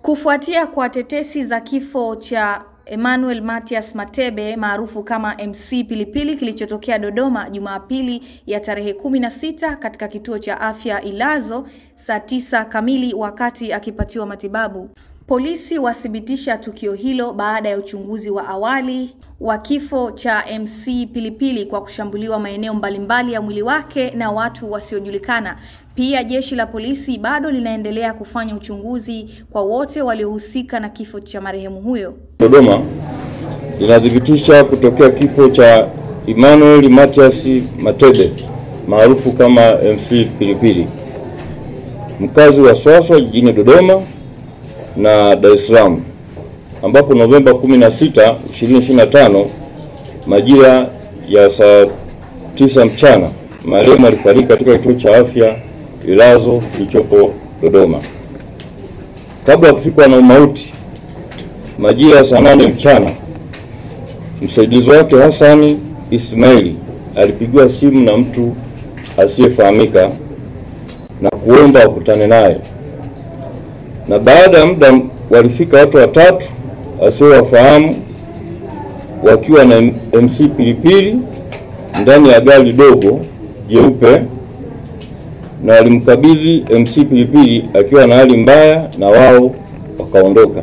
Kufuatia kwa tetesi za kifo cha Emmanuel Mathias Matebe maarufu kama MC Pilipili kilichotokea Dodoma Jumapili ya tarehe 16 katika kituo cha afya Ilazo saa 9 kamili wakati akipatiwa matibabu. Polisi wathibitisha tukio hilo baada ya uchunguzi wa awali wa kifo cha MC Pilipili kwa kushambuliwa maeneo mbalimbali ya mwili wake na watu wasiojulikana. Pia jeshi la polisi bado linaendelea kufanya uchunguzi kwa wote waliohusika na kifo cha marehemu huyo. Dodoma linathibitisha kutokea kifo cha Emmanuel Mathias Matebe maarufu kama MC Pilipili, mkazi wa Swaswa jijini Dodoma na Dar es Salaam, ambapo Novemba 16, 2025 majira ya saa 9 mchana marehemu alifariki katika kituo cha afya Ilazo kilichopo Dodoma. Kabla ya kufikwa na umauti, majira ya saa 8 mchana msaidizi wake Hassan Ismaili alipigiwa simu na mtu asiyefahamika na kuomba wakutane naye, na baada ya muda walifika watu watatu wasiowafahamu wakiwa na MC Pilipili ndani ya gari dogo jeupe, na walimkabidhi MC Pilipili akiwa na hali mbaya na wao wakaondoka.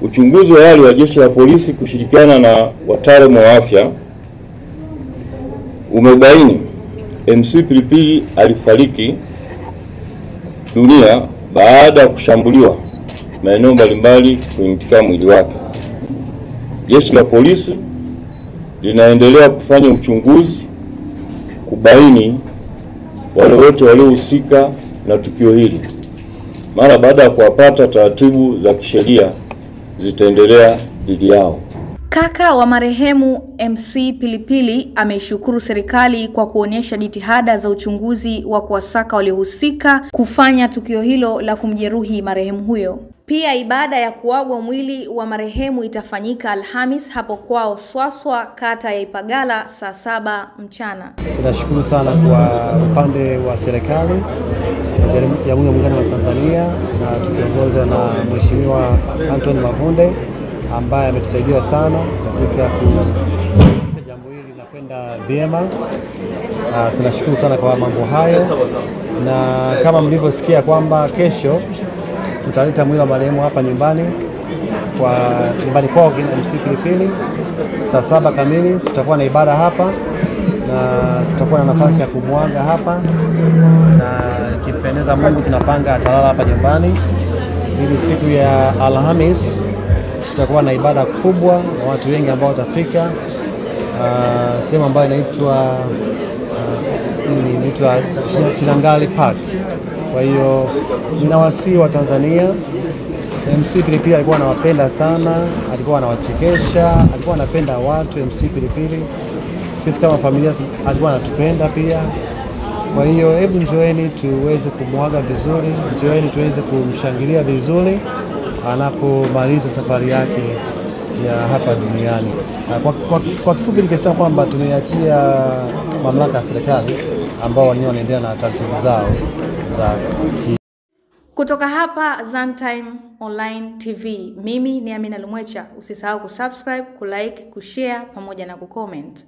Uchunguzi wa awali wa jeshi la polisi kushirikiana na wataalamu wa afya umebaini MC Pilipili alifariki dunia baada ya kushambuliwa maeneo mbalimbali katika mwili wake. Jeshi la polisi linaendelea kufanya uchunguzi kubaini wale wote waliohusika na tukio hili. Mara baada ya kuwapata, taratibu za kisheria zitaendelea dhidi yao. Kaka wa marehemu MC Pilipili ameishukuru serikali kwa kuonyesha jitihada za uchunguzi wa kuwasaka waliohusika kufanya tukio hilo la kumjeruhi marehemu huyo. Pia ibada ya kuagwa mwili wa marehemu itafanyika Alhamis hapo kwao Swaswa, kata ya Ipagala saa 7 mchana. Tunashukuru sana kwa upande wa serikali ya Jamhuri ya Muungano wa Tanzania na tukiongozwa na Mheshimiwa Anthony Mavunde ambaye ametusaidia sana katika kuhakikisha jambo hili linakwenda vyema. Tunashukuru sana kwa mambo hayo, na kama mlivyosikia kwamba kesho tutaleta mwili wa marehemu hapa nyumbani kwao kina MC Pilipili saa 7 kamili. Tutakuwa na ibada hapa na tutakuwa na nafasi ya kumwaga hapa, na ikipendeza Mungu tunapanga atalala hapa nyumbani, ili siku ya Alhamis tutakuwa na ibada kubwa na watu wengi ambao watafika sehemu ambayo inaitwa Chinangali Park. Kwa hiyo ninawasihi wa Tanzania, MC Pilipili alikuwa anawapenda sana, alikuwa anawachekesha, alikuwa anapenda watu. MC Pilipili sisi kama familia alikuwa anatupenda pia. Kwa hiyo hebu njoeni tuweze kumwaga vizuri, njoeni tuweze kumshangilia vizuri anapomaliza safari yake ya hapa duniani. Kwa kifupi nikisema kwamba tumeachia mamlaka ya serikali ambao wenyewe wanaendelea na taratibu zao za Kutoka hapa Zantime Online TV, mimi ni Amina Lumwecha. Usisahau kusubscribe, kulike, kushare pamoja na kucomment.